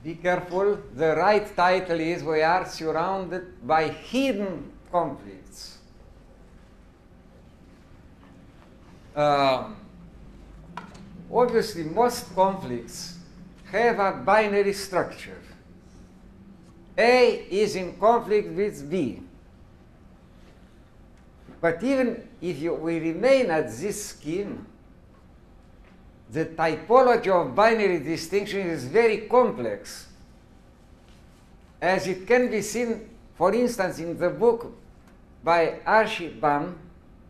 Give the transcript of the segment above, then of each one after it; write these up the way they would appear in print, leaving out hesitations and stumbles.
Be careful, the right title is we are surrounded by hidden conflicts. Obviously, most conflicts have a binary structure. A is in conflict with B. But even if we remain at this scheme, the typology of binary distinction is very complex, as it can be seen, for instance, in the book by Archibald,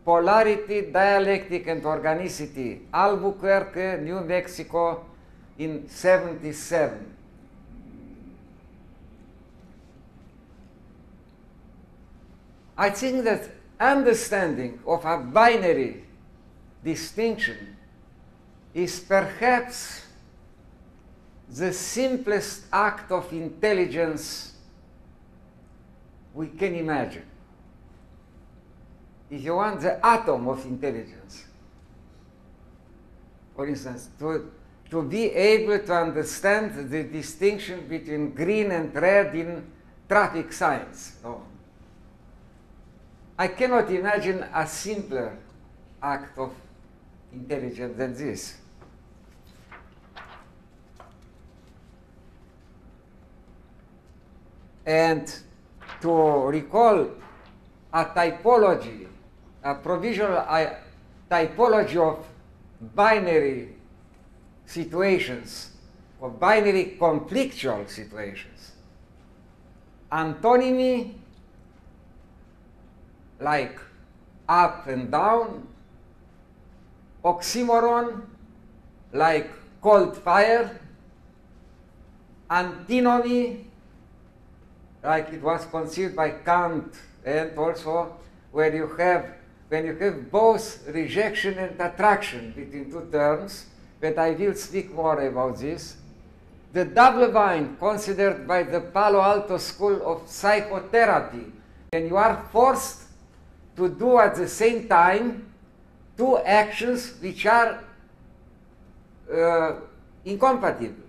Polarity, Dialectic, and Organicity, Albuquerque, New Mexico, in '77. I think that understanding of a binary distinction is perhaps the simplest act of intelligence we can imagine. If you want, the atom of intelligence. For instance, to be able to understand the distinction between green and red in traffic signs. No. I cannot imagine a simpler act of intelligence than this. And to recall a typology, a provisional typology of binary situations, or binary conflictual situations. Antonymy, like up and down. Oxymoron, like cold fire. Antinomy, like it was conceived by Kant, and also when you have both rejection and attraction between two terms, but I will speak more about this. The double bind considered by the Palo Alto School of Psychotherapy, and you are forced to do at the same time two actions which are incompatible.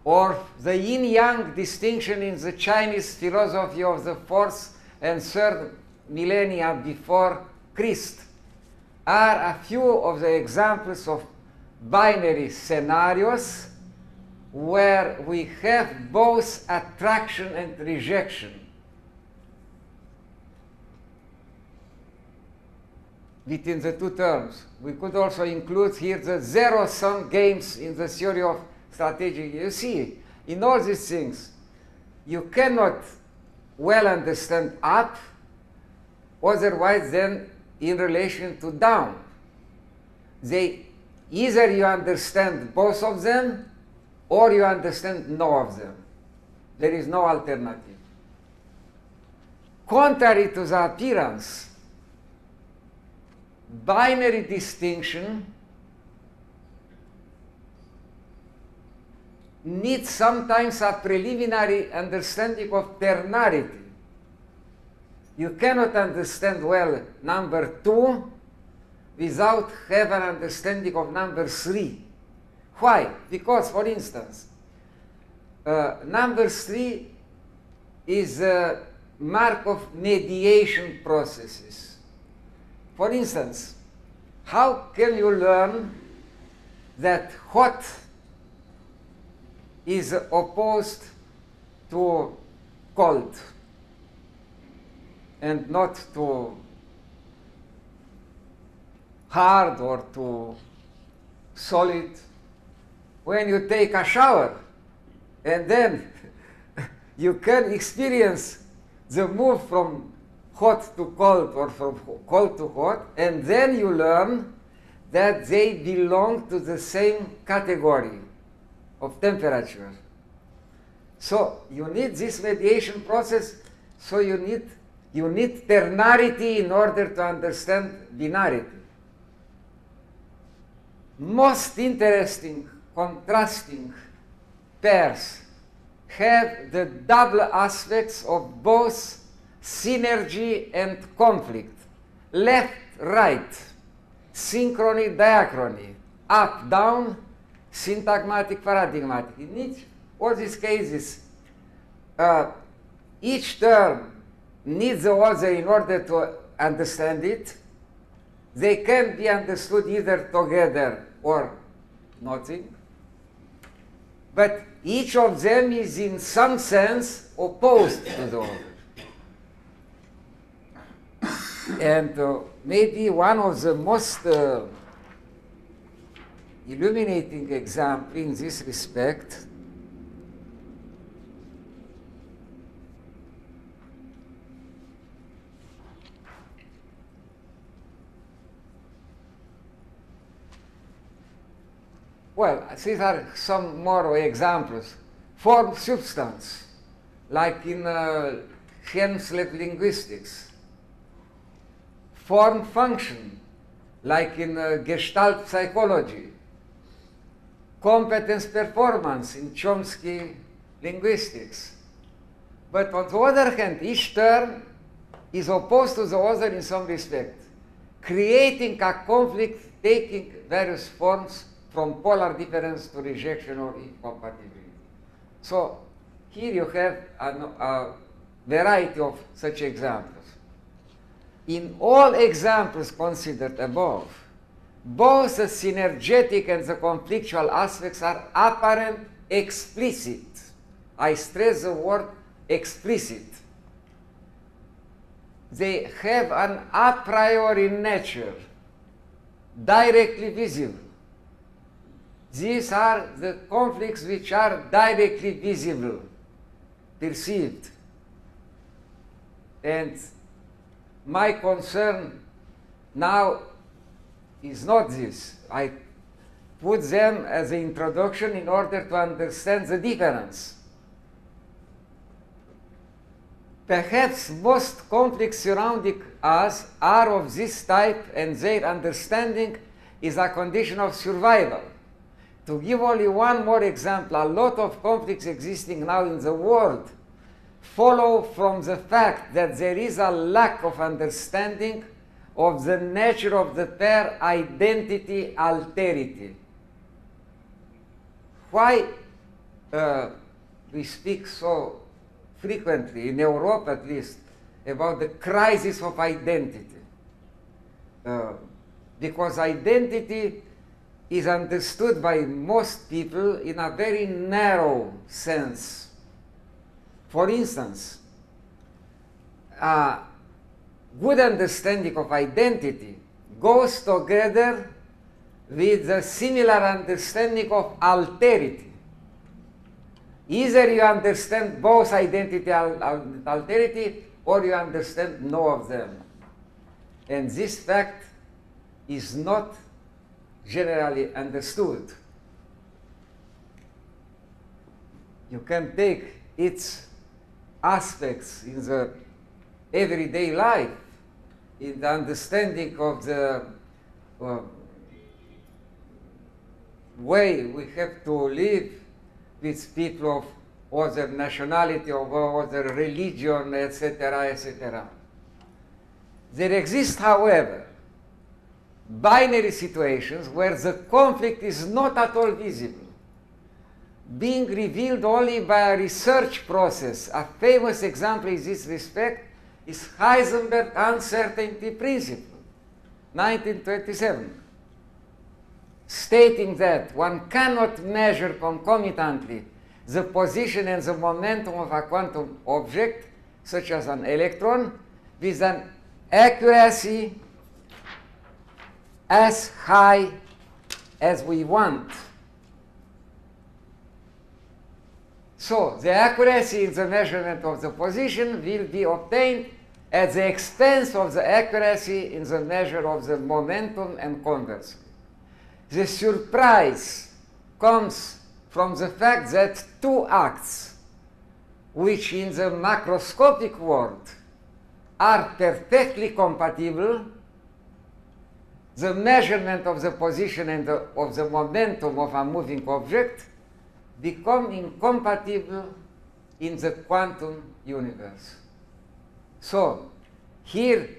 Or the yin-yang distinction in the Chinese philosophy of the 4th and 3rd millennia before Christ are a few of the examples of binary scenarios where we have both attraction and rejection between the two terms. We could also include here the zero-sum games in the theory of strategy. You see, in all these things, you cannot well understand up otherwise than in relation to down. Either you understand both of them or you understand none of them. There is no alternative. Contrary to the appearance, binary distinction needs sometimes a preliminary understanding of ternarity. You cannot understand well number 2 without having an understanding of number 3. Why? Because, for instance, number 3 is a mark of mediation processes. For instance, how can you learn that hot is opposed to cold and not to hard or to solid? When you take a shower and then you can experience the move from hot to cold or from cold to hot, and then you learn that they belong to the same category of temperature. So you need this mediation process, so you need ternarity in order to understand binarity. Most interesting contrasting pairs have the double aspects of both synergy and conflict. Left, right, synchrony, diachrony, up, down, syntagmatic, paradigmatic. In all these cases, each term needs the other in order to understand it. They can be understood either together or nothing. But each of them is in some sense opposed to the other. And maybe one of the most illuminating examples in this respect well, these are some more examples. Form substance, like in Helmsley linguistics. Form function, like in Gestalt psychology. Competence performance in Chomsky linguistics. But on the other hand, each term is opposed to the other in some respect, creating a conflict taking various forms from polar difference to rejection or incompatibility. So here you have a variety of such examples. In all examples considered above, both the synergetic and the conflictual aspects are apparent, explicit. I stress the word explicit. They have an a priori nature, directly visible. These are the conflicts which are directly visible, perceived. And my concern now is not this. I put them as an introduction in order to understand the difference. Perhaps most conflicts surrounding us are of this type, and their understanding is a condition of survival. To give only one more example, a lot of conflicts existing now in the world follow from the fact that there is a lack of understanding of the nature of the pair identity-alterity. Why we speak so frequently, in Europe at least, about the crisis of identity? Because identity is understood by most people in a very narrow sense. For instance, a good understanding of identity goes together with a similar understanding of alterity. Either you understand both identity and alterity, or you understand no of them. And this fact is not generally understood. You can take its aspects in the everyday life, in the understanding of the way we have to live with people of other nationality, of other religion, etc., etc. There exist, however, binary situations where the conflict is not at all visible, being revealed only by a research process. A famous example in this respect is Heisenberg's uncertainty principle, 1927, stating that one cannot measure concomitantly the position and the momentum of a quantum object, such as an electron, with an accuracy as high as we want. So the accuracy in the measurement of the position will be obtained at the expense of the accuracy in the measure of the momentum, and conversely. The surprise comes from the fact that two acts, which in the macroscopic world are perfectly compatible, the measurement of the position and of the momentum of a moving object, become incompatible in the quantum universe. So here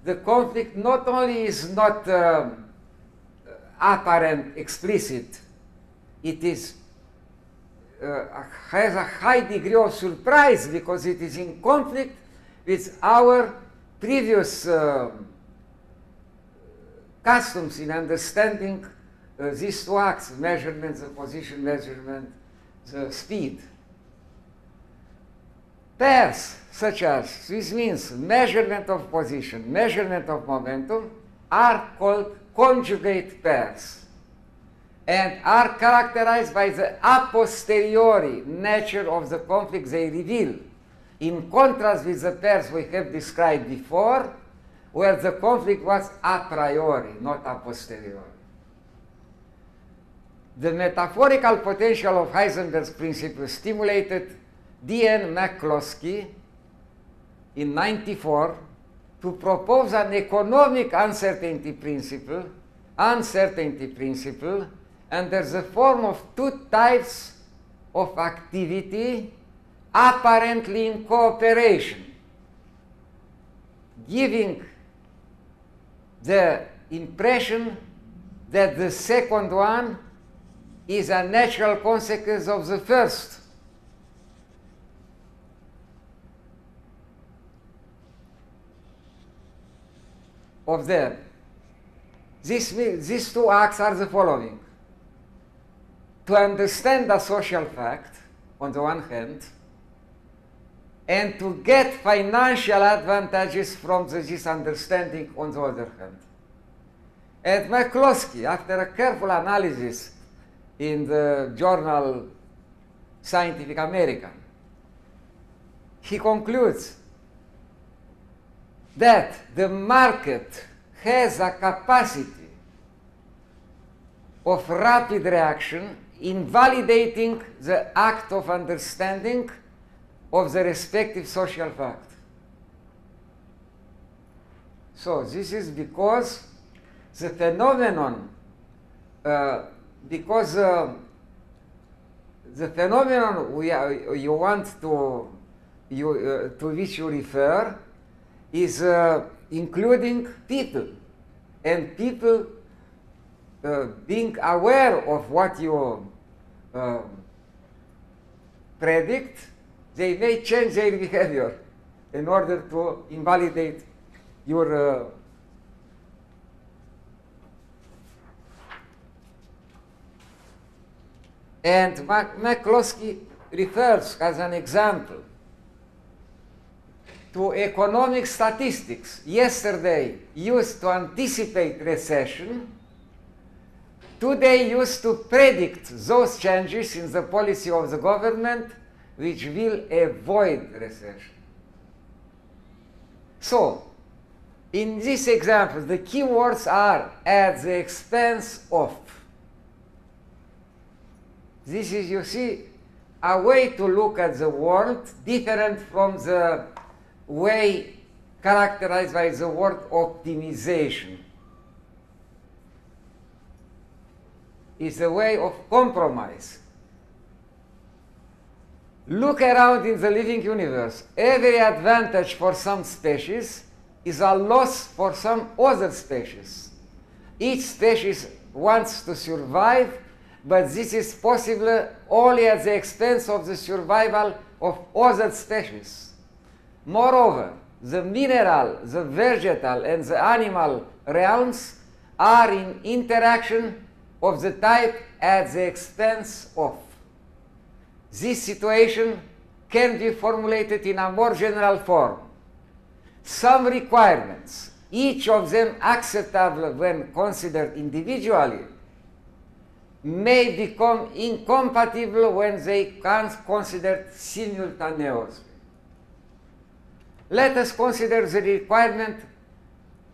the conflict not only is not apparent, explicit, it is has a high degree of surprise because it is in conflict with our previous customs in understanding these two acts, measurement, the position measurement, the speed. Pairs such as, this means measurement of position, measurement of momentum, are called conjugate pairs and are characterized by the a posteriori nature of the conflict they reveal, in contrast with the pairs we have described before, where the conflict was a priori, not a posteriori. The metaphorical potential of Heisenberg's principle stimulated D.N. McCloskey in 1994 to propose an economic uncertainty principle under the form of two types of activity apparently in cooperation, giving the impression that the second one is a natural consequence of the first. Of them. These two acts are the following. To understand a social fact, on the one hand, and to get financial advantages from this understanding on the other hand. And McCloskey, after a careful analysis in the journal Scientific American, he concludes that the market has a capacity of rapid reaction in validating the act of understanding of the respective social fact. So this is because the phenomenon, the phenomenon you want to which you refer is including people, and people being aware of what you predict, they may change their behavior in order to invalidate your and McCloskey refers as an example to economic statistics yesterday used to anticipate recession, today used to predict those changes in the policy of the government which will avoid recession. So, in this example, the key words are at the expense of. This is, you see, a way to look at the world different from the way characterized by the word optimization. It's a way of compromise. Look around in the living universe. Every advantage for some species is a loss for some other species. Each species wants to survive, but this is possible only at the expense of the survival of other species. Moreover, the mineral, the vegetal, and the animal realms are in interaction of the type at the expense of. This situation can be formulated in a more general form. Some requirements, each of them acceptable when considered individually, may become incompatible when they are considered simultaneously. Let us consider the requirement,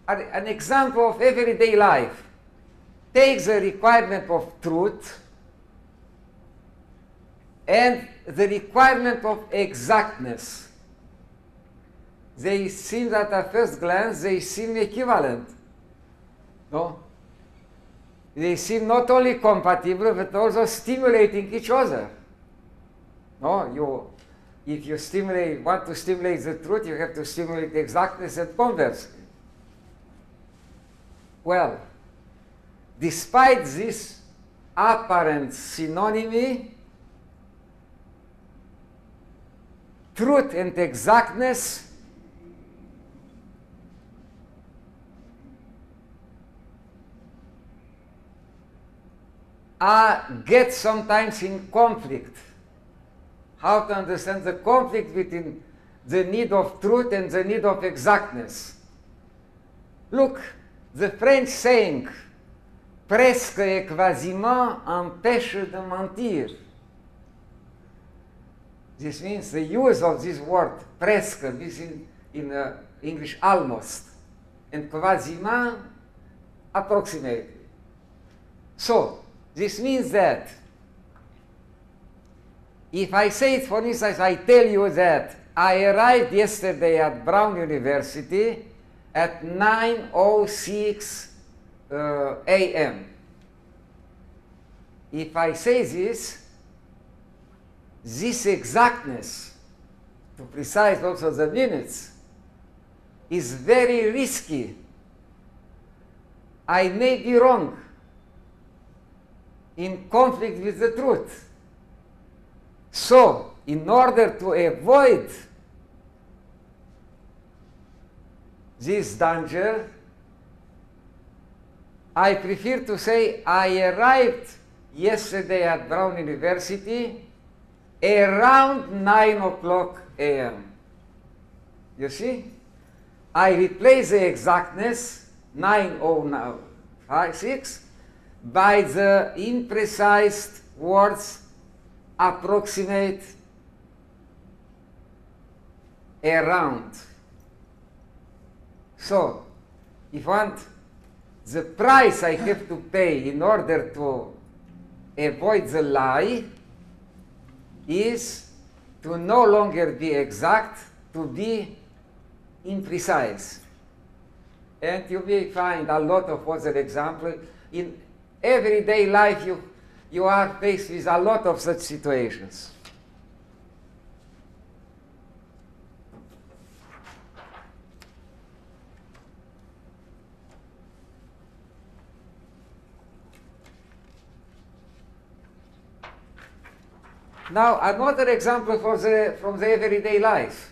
an example of everyday life. Take the requirement of truth and the requirement of exactness. They seem at a first glance, they seem equivalent. No? They seem not only compatible, but also stimulating each other. No? If you want to stimulate the truth, you have to stimulate exactness and conversely. Well, despite this apparent synonymy, truth and exactness get sometimes in conflict. How to understand the conflict between the need of truth and the need of exactness? Look, the French saying, presque et quasiment empêche de mentir. This means the use of this word, presque, this in English almost, and quasiment, approximately. So, this means that if I say it, for instance, I tell you that I arrived yesterday at Brown University at 9:06 a.m. If I say this exactness, to precise also the minutes, is very risky. I may be wrong, in conflict with the truth. So, in order to avoid this danger, I prefer to say I arrived yesterday at Brown University around 9:00 a.m. You see? I replace the exactness, 9:06, by the imprecise words approximate, around. So, if you want, the price I have to pay in order to avoid the lie is to no longer be exact, to be imprecise. And you may find a lot of other examples. In everyday life, you are faced with a lot of such situations. Now, another example from the everyday life.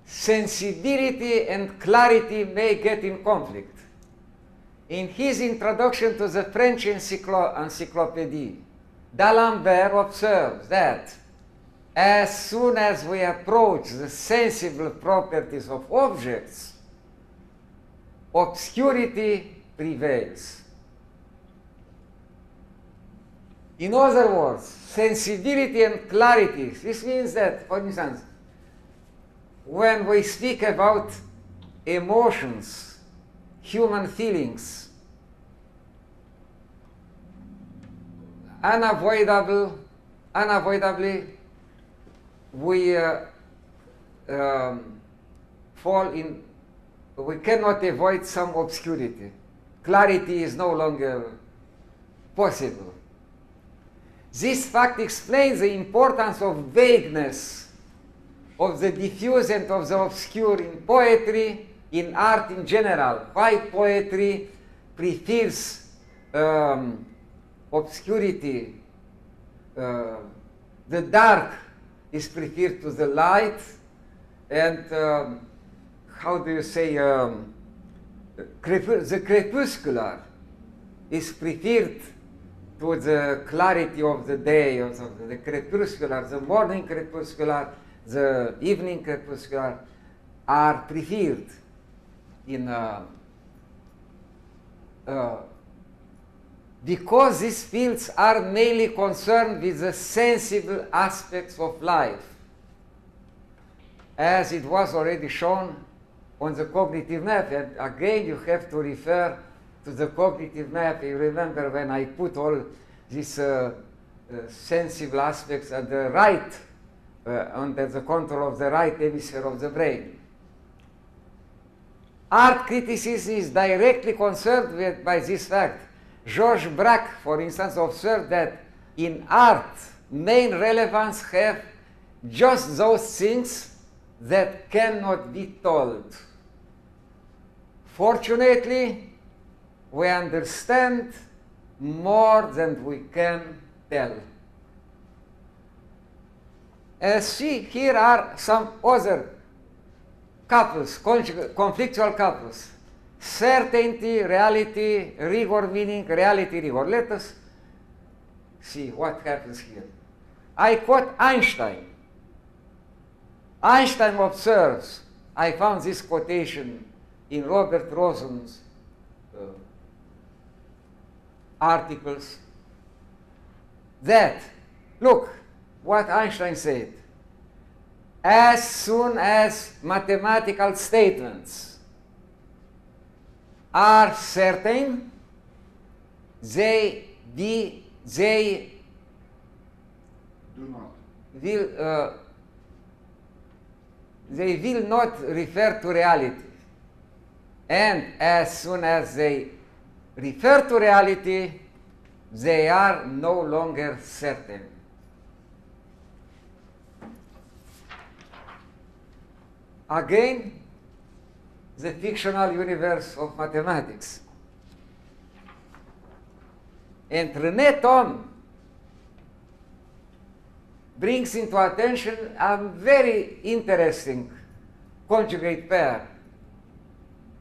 Sensibility and clarity may get in conflict. In his introduction to the French encyclopedia, D'Alembert observes that as soon as we approach the sensible properties of objects, obscurity prevails. In other words, sensibility and clarity, this means that, for instance, when we speak about emotions, human feelings, unavoidably we fall in, we cannot avoid some obscurity. Clarity is no longer possible. This fact explains the importance of vagueness, of the diffuse and of the obscure in poetry, in art in general. Why poetry prefers obscurity? The dark is preferred to the light, and how do you say, the crepuscular is preferred to the clarity of the day, or something. The crepuscular, the morning crepuscular, the evening crepuscular are preferred in because these fields are mainly concerned with the sensible aspects of life, as it was already shown on the cognitive map. And again, you have to refer to the cognitive map. You remember when I put all these sensible aspects at the right, under the control of the right hemisphere of the brain. Art criticism is directly concerned by this fact. Georges Braque, for instance, observed that in art, main relevance have just those things that cannot be told. Fortunately, we understand more than we can tell. See, here are some other couples, conflictual couples. Certainty, reality, rigor meaning, reality, rigor. Let us see what happens here. I quote Einstein. Einstein observes, I found this quotation in Robert Rosen's articles, that, look, what Einstein said, as soon as mathematical statements are certain, they will not refer to reality. And as soon as they refer to reality, they are no longer certain. Again, the fictional universe of mathematics. And René Thom brings into attention a very interesting conjugate pair.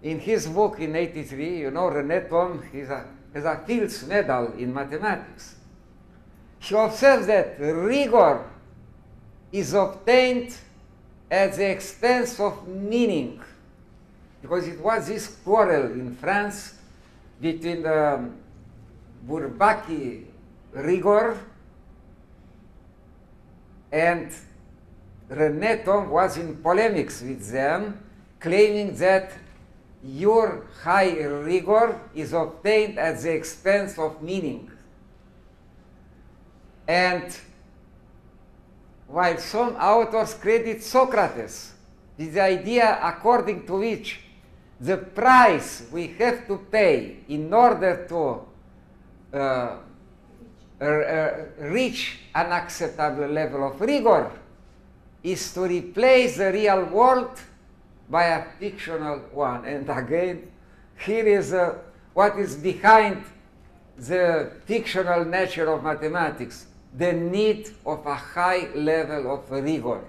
In his book in '83, you know, René Thom has a Fields Medal in mathematics. He observes that rigor is obtained at the expense of meaning, because it was this quarrel in France between the Bourbaki rigor, and René Thom was in polemics with them, claiming that your high rigor is obtained at the expense of meaning. And while some authors credit Socrates with the idea according to which the price we have to pay in order to reach an acceptable level of rigor is to replace the real world by a fictional one. And again, here is what is behind the fictional nature of mathematics: the need of a high level of rigor.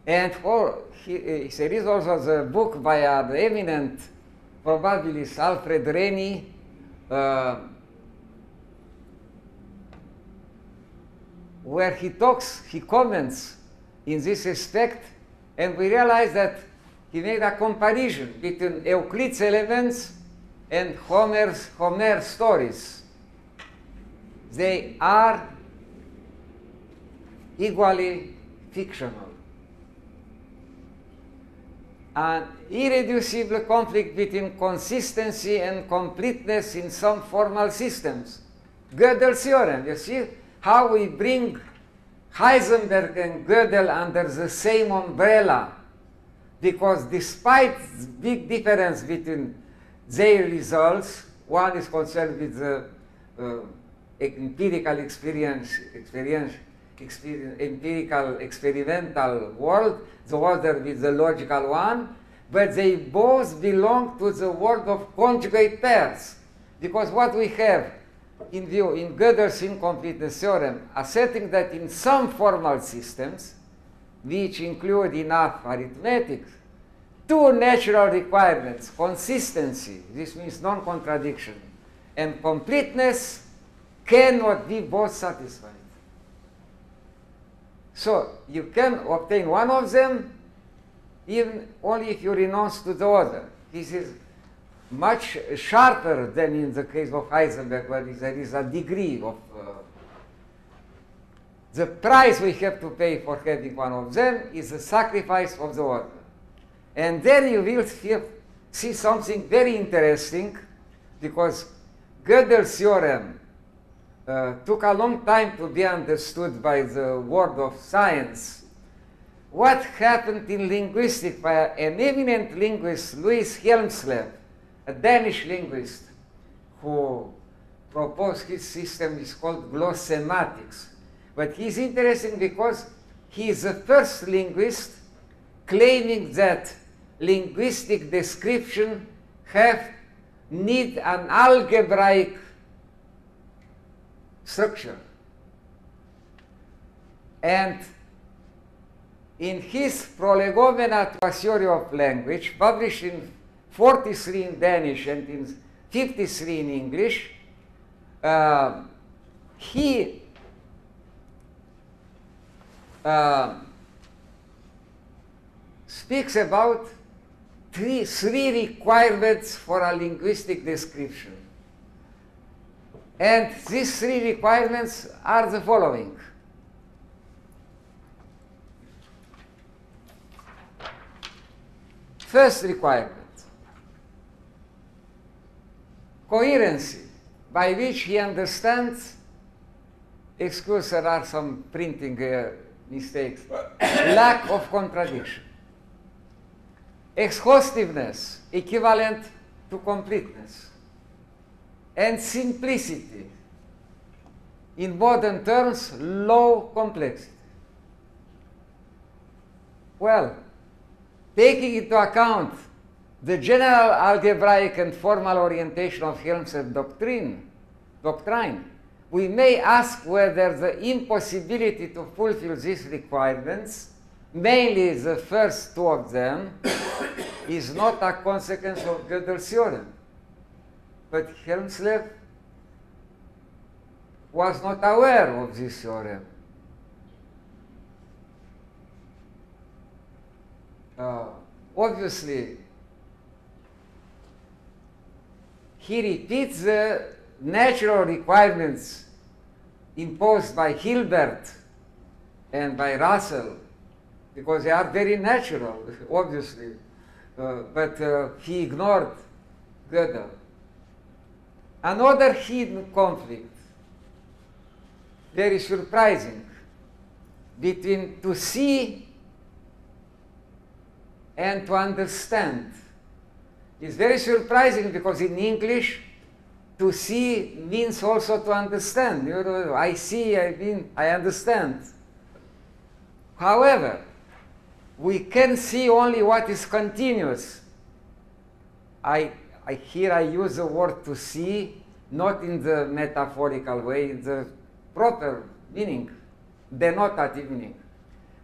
And there is also the book by the eminent probabilist Alfred Rennie, where he comments in this respect, and we realize that he made a comparison between Euclid's elements and Homer's stories. They are equally fictional. An irreducible conflict between consistency and completeness in some formal systems. Gödel's theorem, you see how we bring Heisenberg and Gödel under the same umbrella, because despite the big difference between their results, one is concerned with the empirical empirical experimental world, the other with the logical one, but they both belong to the world of conjugate pairs, because what we have in view in Gödel's incompleteness theorem, asserting that in some formal systems, which include enough arithmetic, two natural requirements, consistency, this means non-contradiction, and completeness, cannot be both satisfied. So you can obtain one of them even only if you renounce to the other. This is much sharper than in the case of Heisenberg, where there is a degree of the price we have to pay for having one of them is the sacrifice of the other. And then you will see something very interesting, because Gödel's theorem took a long time to be understood by the world of science. What happened in linguistics by an eminent linguist, Louis Hjelmslev, a Danish linguist, who proposed his system is called glossematics. But he's interesting because he is the first linguist claiming that linguistic description need an algebraic structure. And in his Prolegomena to a Theory of Language, published in 43 in Danish and in 53 in English, he speaks about three requirements for a linguistic description. And these three requirements are the following. First requirement, coherency, by which he understands, excuse, there are some printing mistakes, lack of contradiction. Exhaustiveness, equivalent to completeness. And simplicity, in modern terms, low complexity. Well, taking into account the general algebraic and formal orientation of Helmstedt's doctrine, we may ask whether the impossibility to fulfill these requirements, mainly the first two of them, is not a consequence of Gödel's theorem. But Helmstedt was not aware of this theorem. Obviously, he repeats the natural requirements imposed by Hilbert and by Russell, because they are very natural, obviously, but he ignored Gödel. Another hidden conflict, very surprising, between to see and to understand. It's very surprising because in English, to see means also to understand. You know, I see, I understand. However, we can see only what is continuous. Here I use the word to see, not in the metaphorical way, in the proper meaning, denotative meaning.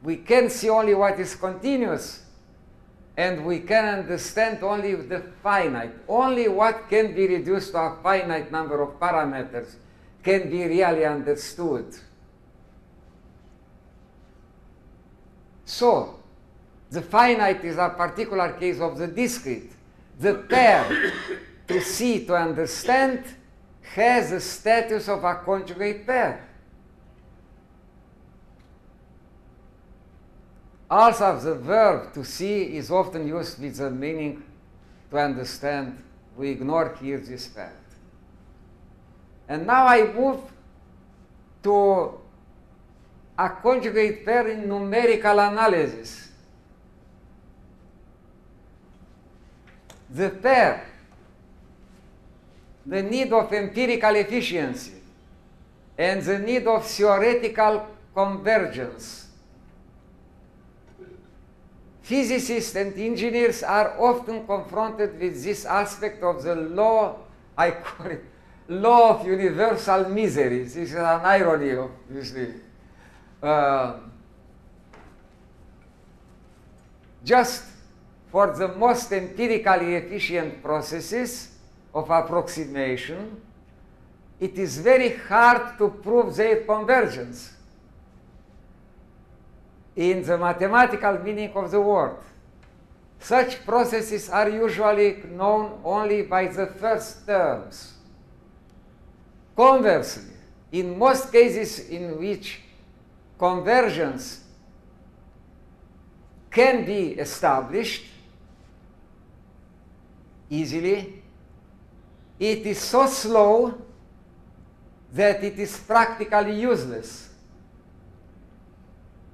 We can see only what is continuous, and we can understand only the finite. Only what can be reduced to a finite number of parameters can be really understood. So, the finite is a particular case of the discrete. The pair, to see, to understand, has the status of a conjugate pair. Also, the verb to see is often used with the meaning to understand. We ignore here this fact. And now I move to a conjugate pair in numerical analysis. The pair, the need of empirical efficiency, and the need of theoretical convergence. Physicists and engineers are often confronted with this aspect of the law, I call it law of universal misery. This is an irony, obviously. Just for the most empirically efficient processes of approximation, it is very hard to prove their convergence in the mathematical meaning of the word. Such processes are usually known only by the first terms. Conversely, in most cases in which convergence can be established easily, it is so slow that it is practically useless.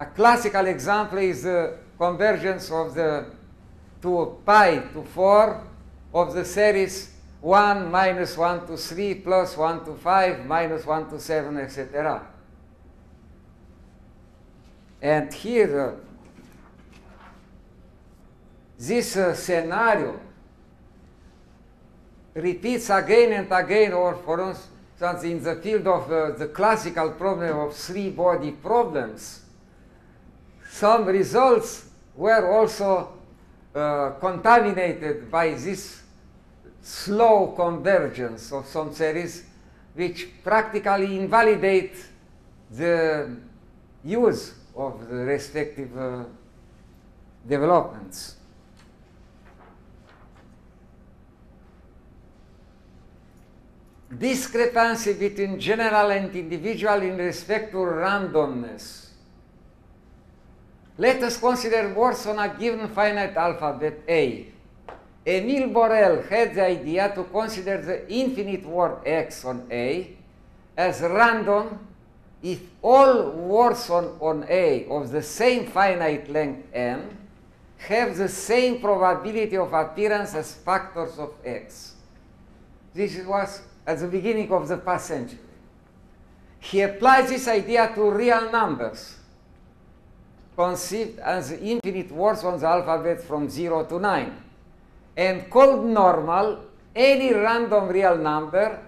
A classical example is the convergence of the to pi to 4 of the series 1 minus 1 to 3 plus 1 to 5 minus 1 to 7, etc. And here this scenario repeats again and again, or for instance in the field of the classical problem of three-body problems, some results were also contaminated by this slow convergence of some series which practically invalidate the use of the respective developments. Discrepancy between general and individual in respect to randomness. Let us consider words on a given finite alphabet A. Emile Borel had the idea to consider the infinite word X on A as random if all words on A of the same finite length n have the same probability of appearance as factors of X. This was at the beginning of the past century. He applies this idea to real numbers, conceived as infinite words on the alphabet from 0 to 9, and called normal any random real number,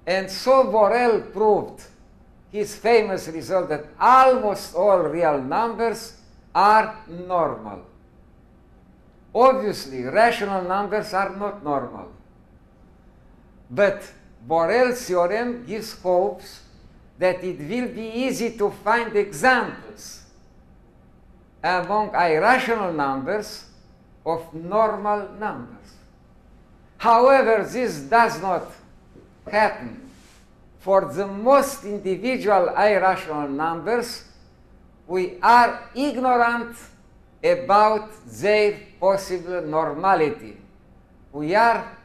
and so Borel proved his famous result that almost all real numbers are normal. Obviously, rational numbers are not normal. But Borel's theorem gives hopes that it will be easy to find examples among irrational numbers of normal numbers. However, this does not happen for the most individual irrational numbers. We are ignorant about their possible normality. We are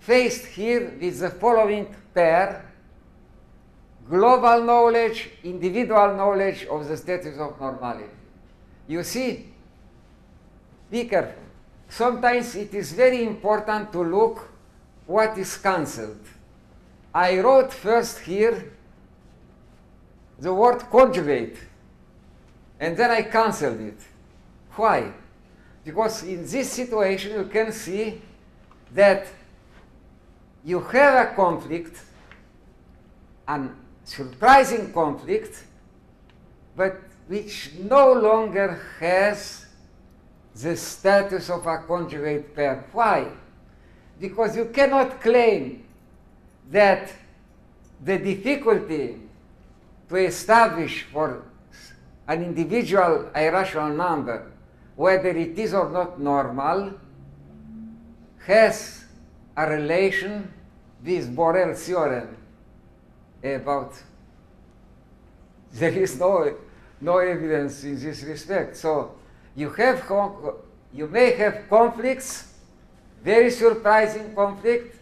faced here with the following pair: global knowledge, individual knowledge of the status of normality. You see, be careful. Sometimes it is very important to look what is cancelled. I wrote first here the word conjugate, and then I cancelled it. Why? Because in this situation you can see that you have a conflict, an surprising conflict, but which no longer has the status of a conjugate pair. Why? Because you cannot claim that the difficulty to establish for an individual irrational number whether it is or not normal has a relation with Borel's theorem about there is no evidence in this respect. So you may have conflicts, very surprising conflict,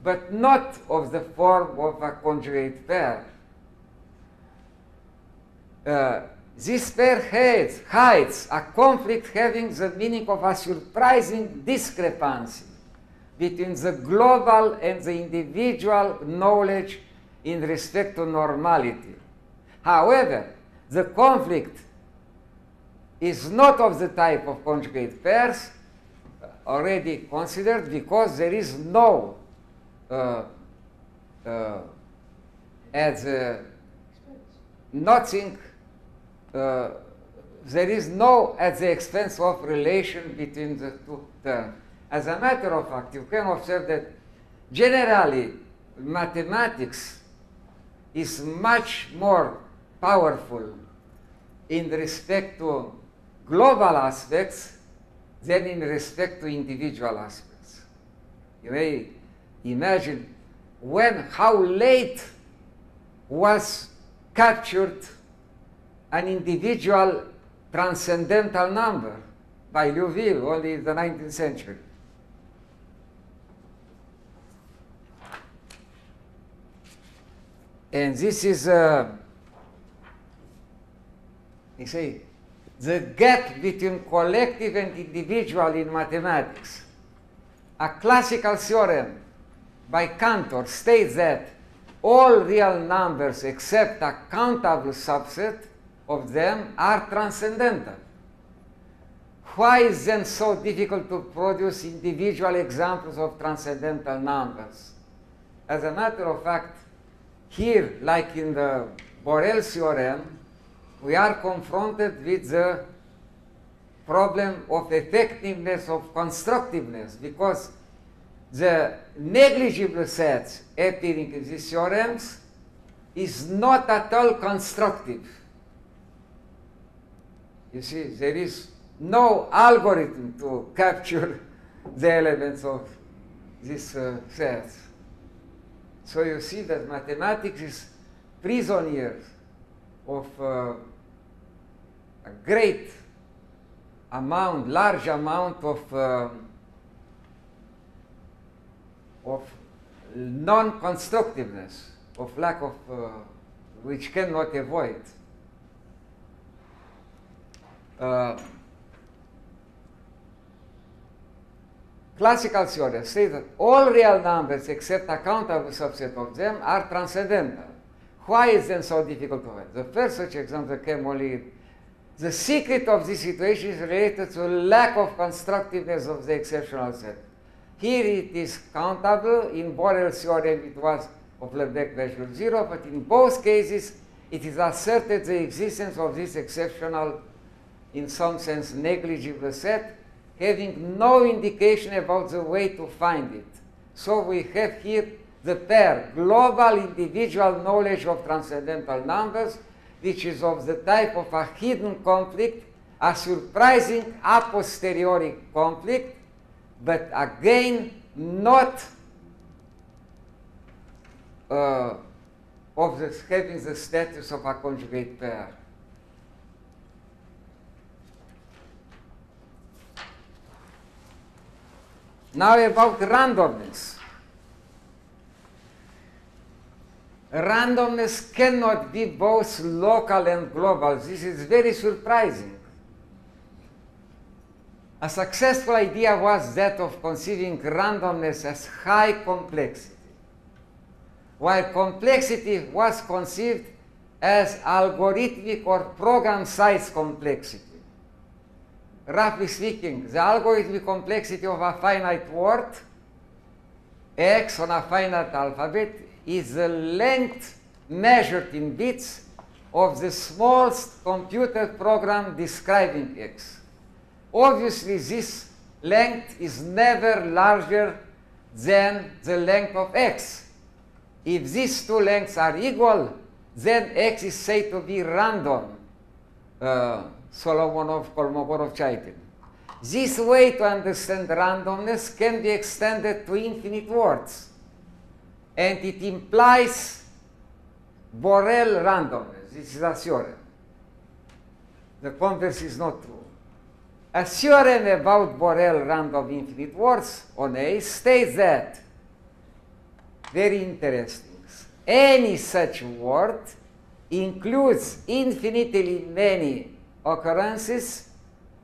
but not of the form of a conjugate pair. This pair hides a conflict having the meaning of a surprising discrepancy between the global and the individual knowledge in respect to normality. However, the conflict is not of the type of conjugate pairs already considered, because there is no nothing, there is no at the expense of relation between the two terms. As a matter of fact, you can observe that generally mathematics is much more powerful in respect to global aspects than in respect to individual aspects. You may imagine how late was captured an individual transcendental number by Liouville, only in the 19th century. And this is, you see, the gap between collective and individual in mathematics. A classical theorem by Cantor states that all real numbers except a countable subset of them are transcendental. why is then so difficult to produce individual examples of transcendental numbers? As a matter of fact, here, like in the Borel theorem, we are confronted with the problem of effectiveness of constructiveness, because the negligible sets appearing in these theorems is not at all constructive. You see, there is no algorithm to capture the elements of these sets. So you see that mathematics is prisoner of a great amount, large amount of non-constructiveness, of lack of, which cannot avoid. Classical theorems say that all real numbers except a countable subset of them are transcendental. Why is then so difficult to find? The first such example came only. The secret of this situation is related to lack of constructiveness of the exceptional set. Here it is countable. In Borel's theorem it was of Lebesgue measure 0, but in both cases it is asserted the existence of this exceptional, in some sense negligible set, having no indication about the way to find it. So we have here the pair, global individual knowledge of transcendental numbers, which is of the type of a hidden conflict, a surprising a posteriori conflict, but again not of having the status of a conjugate pair. Now about randomness. Randomness cannot be both local and global. This is very surprising. A successful idea was that of conceiving randomness as high complexity, while complexity was conceived as algorithmic or program size complexity. Roughly speaking, the algorithmic complexity of a finite word, x on a finite alphabet, is the length measured in bits of the smallest computer program describing x. Obviously, this length is never larger than the length of x. If these two lengths are equal, then x is said to be random. Solomonov-Kolmogorov-Chaitin. This way to understand randomness can be extended to infinite words, and it implies Borel randomness. This is a theorem. The converse is not true. A theorem about Borel random infinite words on A states that, very interesting, any such word includes infinitely many occurrences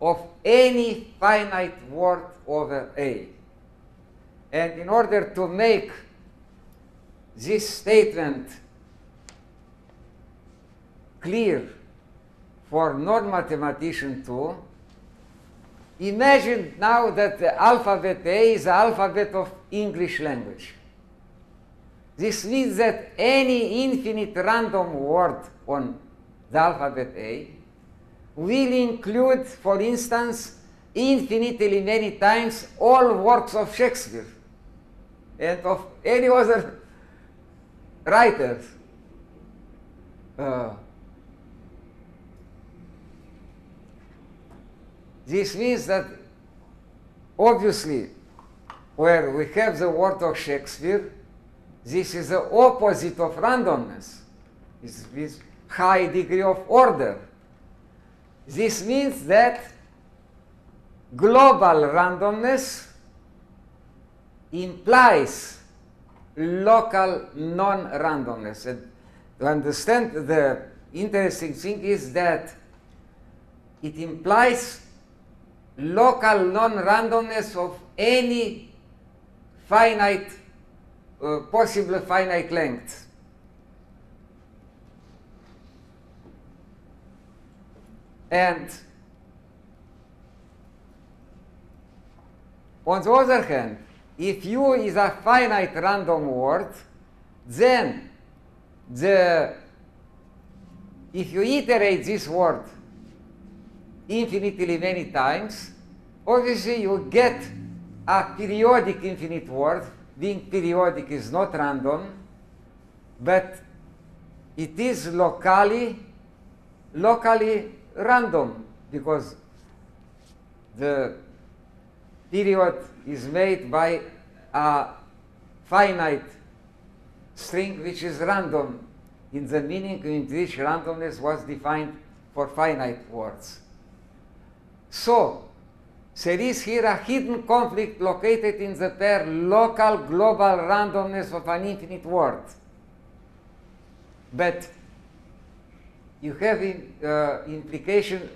of any finite word over A. And in order to make this statement clear for non-mathematician too, imagine now that the alphabet A is the alphabet of English language. This means that any infinite random word on the alphabet A will include, for instance, infinitely many times all works of Shakespeare and of any other writers. This means that, obviously, where we have the word of Shakespeare, this is the opposite of randomness. It's this high degree of order. This means that global randomness implies local non-randomness. And to understand, the interesting thing is that it implies local non-randomness of any finite, possible finite length. And On the other hand, if U is a finite random word, then if you iterate this word infinitely many times, obviously you get a periodic infinite word. Being periodic is not random, but it is locally random, because the period is made by a finite string which is random in the meaning in which randomness was defined for finite words. So there is here a hidden conflict located in the pair local global randomness of an infinite word. But you have implication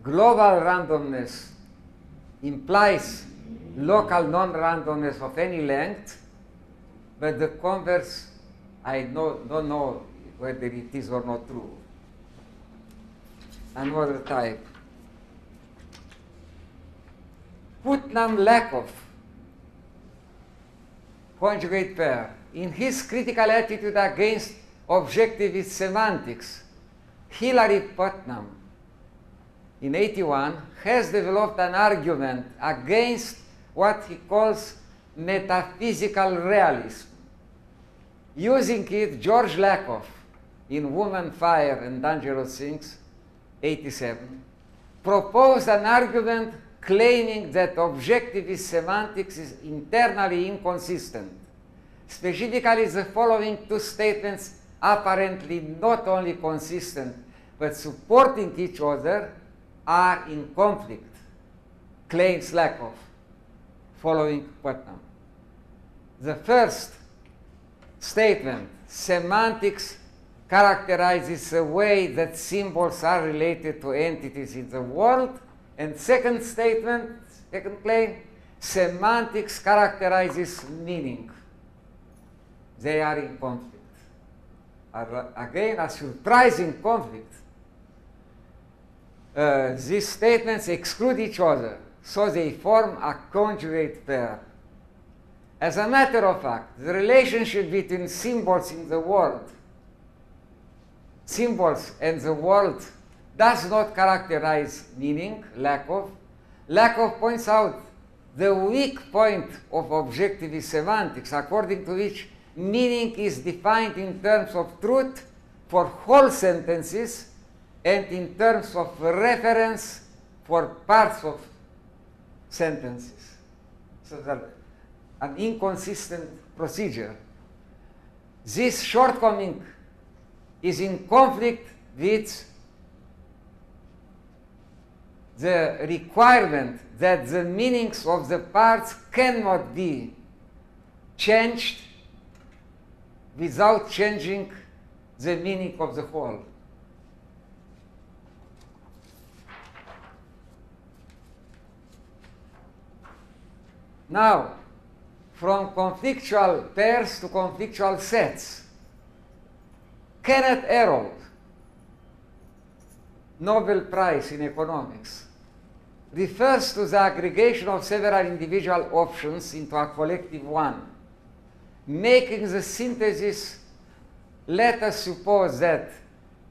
global randomness implies local non-randomness of any length, but the converse, I don't know whether it is or not true. Another type. Putnam-Lakoff conjugate pair. In his critical attitude against objectivist semantics, Hilary Putnam, in 1981, has developed an argument against what he calls metaphysical realism. Using it, George Lakoff, in Woman, Fire, and Dangerous Things, 1987, proposed an argument claiming that objectivist semantics is internally inconsistent. Specifically, the following two statements, apparently not only consistent, but supporting each other, are in conflict, claims Lakoff, following Putnam. The first statement, semantics characterizes the way that symbols are related to entities in the world. And second statement, second claim, semantics characterizes meaning. They are in conflict. Again, a surprising conflict. These statements exclude each other, so they form a conjugate pair. As a matter of fact, the relationship between symbols in the world, symbols and the world, does not characterize meaning, Lakoff. Lakoff points out the weak point of objectivist semantics, according to which meaning is defined in terms of truth for whole sentences and in terms of reference for parts of sentences. So that an inconsistent procedure. This shortcoming is in conflict with the requirement that the meanings of the parts cannot be changed without changing the meaning of the whole. Now, from conflictual pairs to conflictual sets, Kenneth Arrow, Nobel Prize in Economics, refers to the aggregation of several individual options into a collective one, making the synthesis, let us suppose that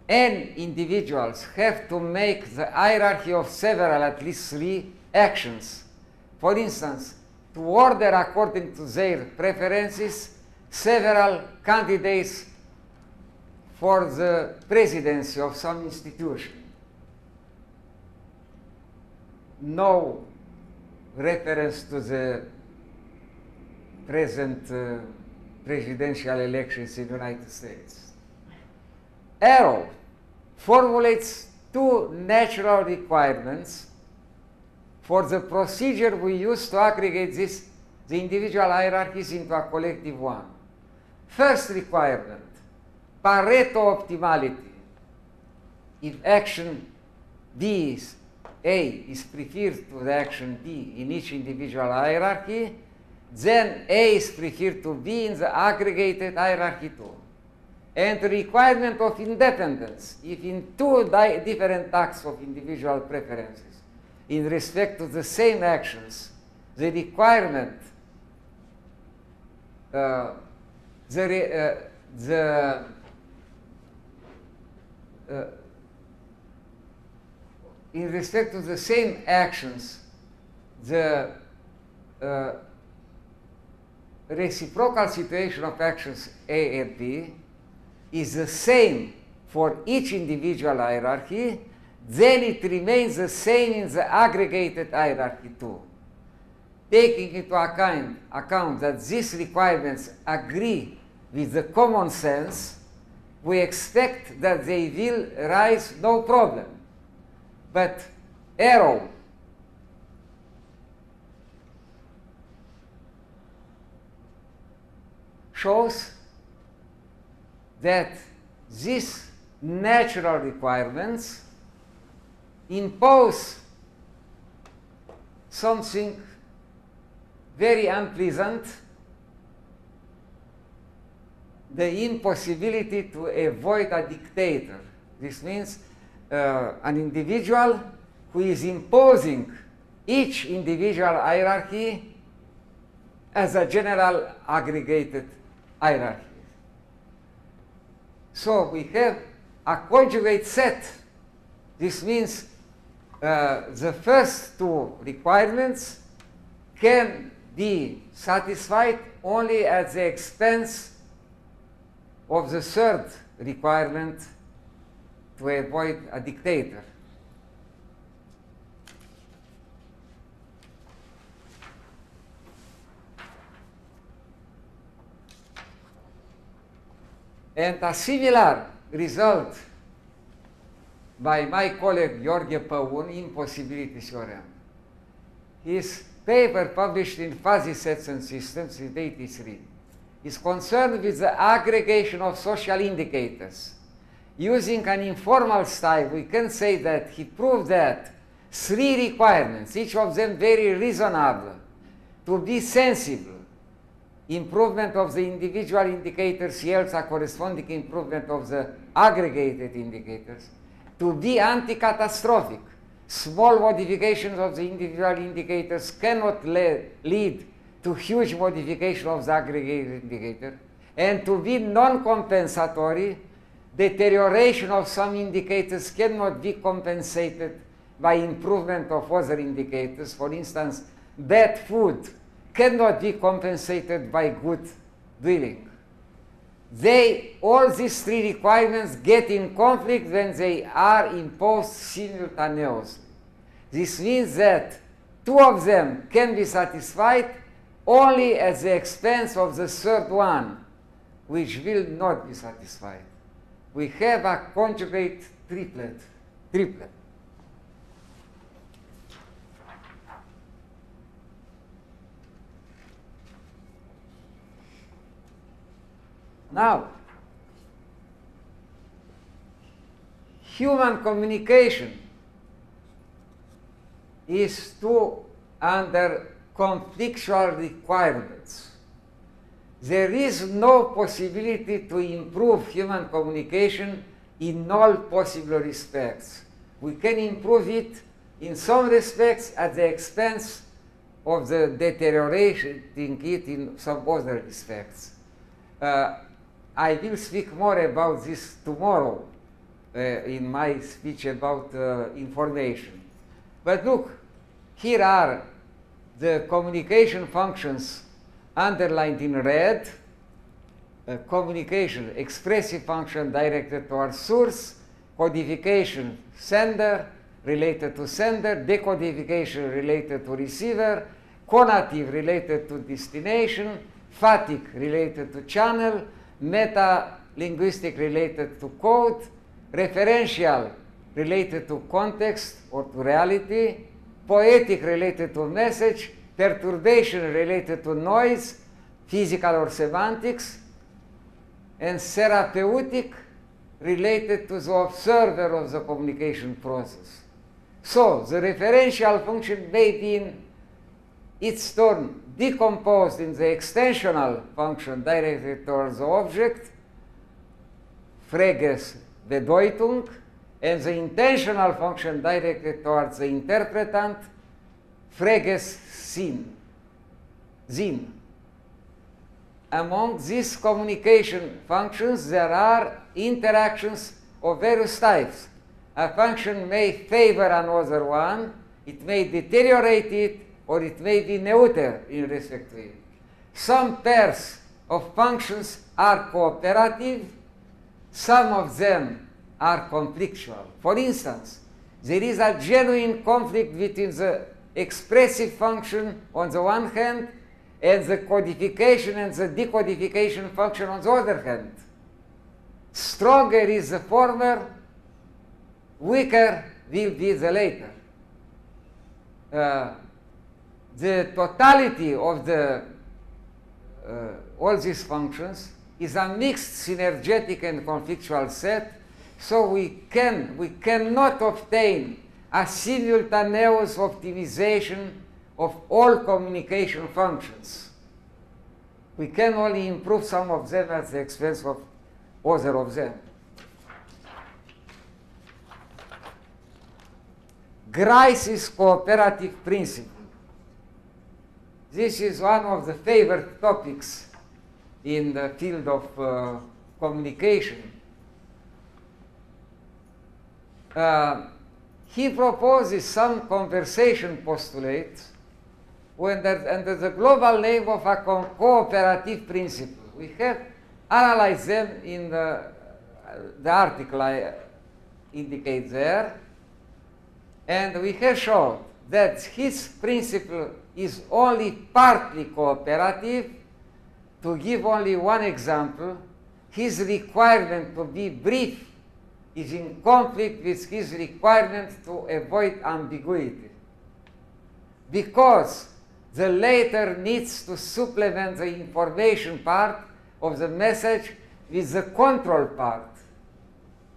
n individuals have to make the hierarchy of several, at least 3 actions. For instance, to order according to their preferences several candidates for the presidency of some institution. No reference to the present presidential elections in the United States. Arrow formulates 2 natural requirements for the procedure we use to aggregate the individual hierarchies into a collective one. First requirement, Pareto optimality. If action B is A is preferred to the action B in each individual hierarchy, then A is preferred to B in the aggregated hierarchy too. And the requirement of independence, if in 2 different acts of individual preferences in respect to the same actions, the requirement, in respect to the same actions, the reciprocal situation of actions A and B is the same for each individual hierarchy, then it remains the same in the aggregated hierarchy too. Taking into account that these requirements agree with the common sense, we expect that they will rise no problem. But arrow shows that these natural requirements impose something very unpleasant, the impossibility to avoid a dictator. This means an individual who is imposing each individual hierarchy as a general aggregated hierarchy. So we have a conjugate set. This means the first two requirements can be satisfied only at the expense of the third requirement to avoid a dictator. And a similar result by my colleague Gheorghe Păun, Impossibility Theorem. His paper published in Fuzzy Sets and Systems in 1983 is concerned with the aggregation of social indicators. Using an informal style, we can say that he proved that three requirements, each of them very reasonable, to be sensible, improvement of the individual indicators yields a corresponding improvement of the aggregated indicators, to be anti-catastrophic. Small modifications of the individual indicators cannot lead to huge modification of the aggregated indicator, and to be non-compensatory. Deterioration of some indicators cannot be compensated by improvement of other indicators. For instance, bad food cannot be compensated by good dwelling. All these three requirements get in conflict when they are imposed simultaneously. This means that two of them can be satisfied only at the expense of the third one, which will not be satisfied. We have a conjugate triplet. Now, human communication is under conflictual requirements. There is no possibility to improve human communication in all possible respects. We can improve it in some respects at the expense of the deteriorating it in some other respects. I will speak more about this tomorrow in my speech about information. But look, here are the communication functions underlined in red. Communication, expressive function directed towards source, codification, sender, related to sender, decodification related to receiver, conative related to destination, phatic related to channel, meta-linguistic related to code, referential related to context or to reality, poetic related to message, perturbation related to noise, physical or semantics, and therapeutic related to the observer of the communication process. So the referential function may be in its turn decomposed in the extensional function directed towards the object, Frege's Bedeutung, and the intentional function directed towards the interpretant, Frege's Sinn. Zin. Among these communication functions, there are interactions of various types. A function may favor another one, it may deteriorate it, or it may be neuter in respect to it. Some pairs of functions are cooperative, some of them are conflictual. For instance, there is a genuine conflict between the expressive function on the one hand and the codification and the decodification function on the other hand. Stronger is the former, weaker will be the later. The totality of all these functions is a mixed synergetic and conflictual set, so we cannot obtain a simultaneous optimization of all communication functions. We can only improve some of them at the expense of other of them. Grice's cooperative principle. This is one of the favorite topics in the field of communication. He proposes some conversation postulates under the global name of a cooperative principle. We have analyzed them in the article I indicate there, and we have shown that his principle is only partly cooperative. To give only one example, his requirement to be brief is in conflict with his requirement to avoid ambiguity, because the latter needs to supplement the information part of the message with the control part,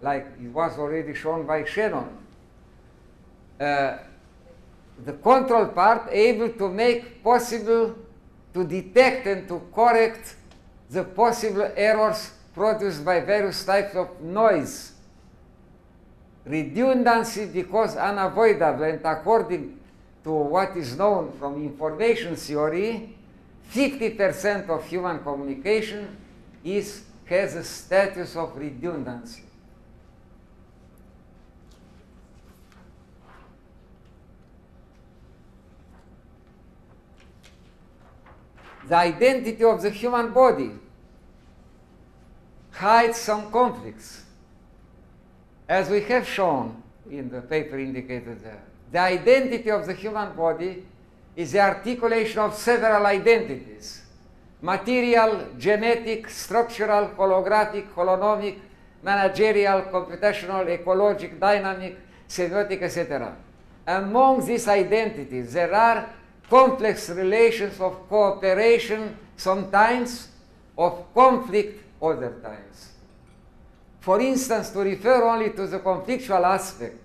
like it was already shown by Shannon. The control part able to make possible to detect and to correct the possible errors produced by various types of noise. Redundancy, because unavoidable, and according to what is known from information theory, 50% of human communication has a status of redundancy. The identity of the human body hides some conflicts, as we have shown in the paper indicated there. The identity of the human body is the articulation of several identities: material, genetic, structural, holographic, holonomic, managerial, computational, ecologic, dynamic, semiotic, etc. Among these identities, there are complex relations of cooperation sometimes, of conflict other times. For instance, to refer only to the conflictual aspect,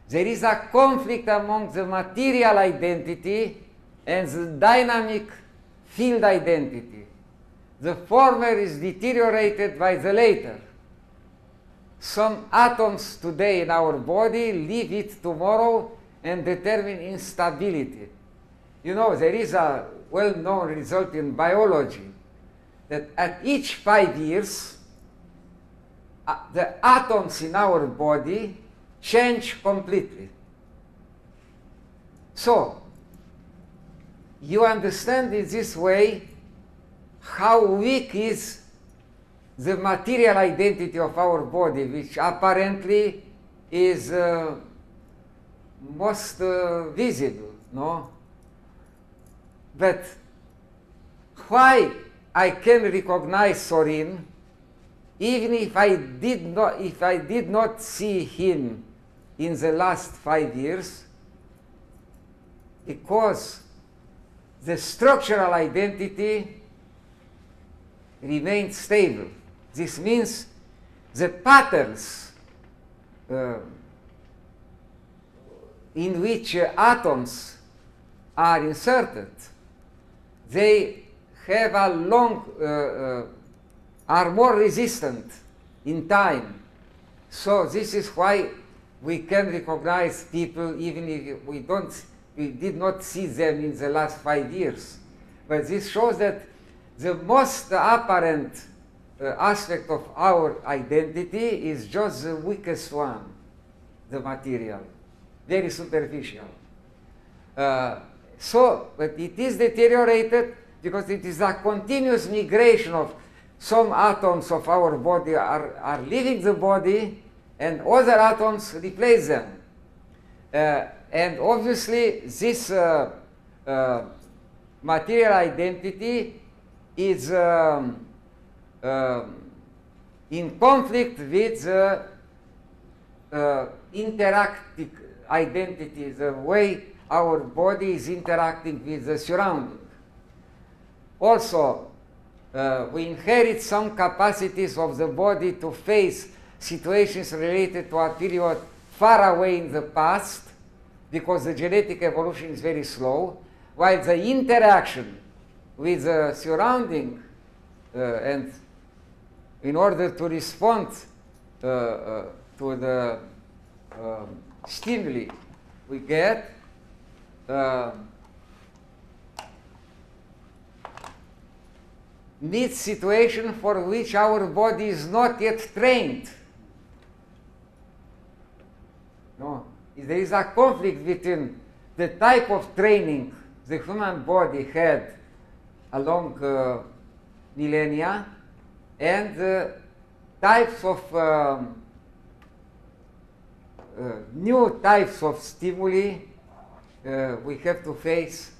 there is a conflict among the material identity and the dynamic field identity. The former is deteriorated by the later. Some atoms today in our body leave it tomorrow and determine instability. You know, there is a well-known result in biology that at each 5 years, the atoms in our body change completely. So, you understand in this way how weak is the material identity of our body, which apparently is most visible, no? But why I can recognize Sorin, even if I did not see him in the last 5 years, because the structural identity remains stable. This means the patterns in which atoms are inserted, they have a long, are more resistant in time. So this is why we can recognize people even if we did not see them in the last 5 years. But this shows that the most apparent aspect of our identity is just the weakest one, the material, very superficial. But it is deteriorated because it is a continuous migration of some atoms of our body are leaving the body and other atoms replace them. And obviously this material identity is in conflict with the interactive identity, the way our body is interacting with the surrounding. Also, we inherit some capacities of the body to face situations related to a period far away in the past, because the genetic evolution is very slow, while the interaction with the surrounding and in order to respond to the stimuli we get, needs situation for which our body is not yet trained. No, there is a conflict between the type of training the human body had along millennia and the types of new types of stimuli we have to face.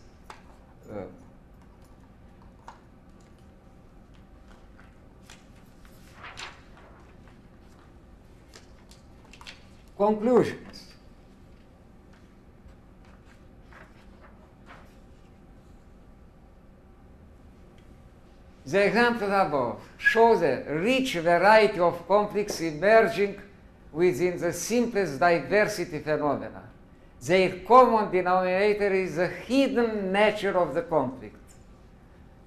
Conclusions. The examples above show the rich variety of conflicts emerging within the simplest diversity phenomena. Their common denominator is the hidden nature of the conflict.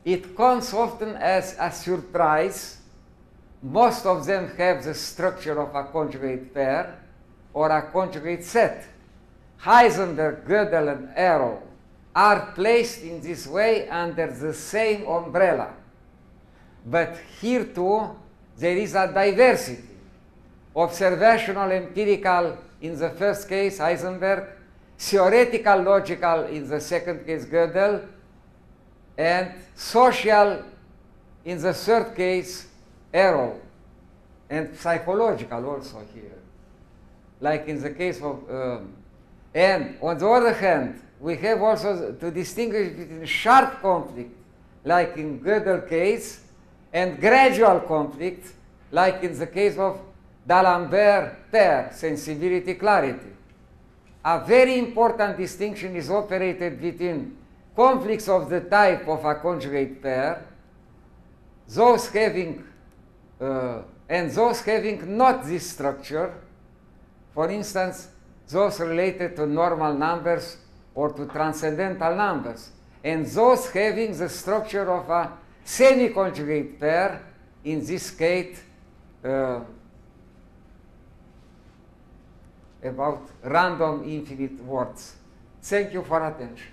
It comes often as a surprise. Most of them have the structure of a conjugate pair or a conjugate set. Heisenberg, Gödel, and Arrow are placed in this way under the same umbrella. But here too, there is a diversity. Observational, empirical in the first case, Heisenberg, theoretical, logical in the second case, Gödel, and social in the third case, Arrow, and psychological also here. Like in the case of, and on the other hand, we have also to distinguish between sharp conflict, like in Gödel case, and gradual conflict, like in the case of D'Alembert pair, sensibility, clarity. A very important distinction is operated between conflicts of the type of a conjugate pair, those having, and those having not this structure. For instance, those related to normal numbers or to transcendental numbers, and those having the structure of a semi-conjugate pair, in this case, about random infinite words. Thank you for attention.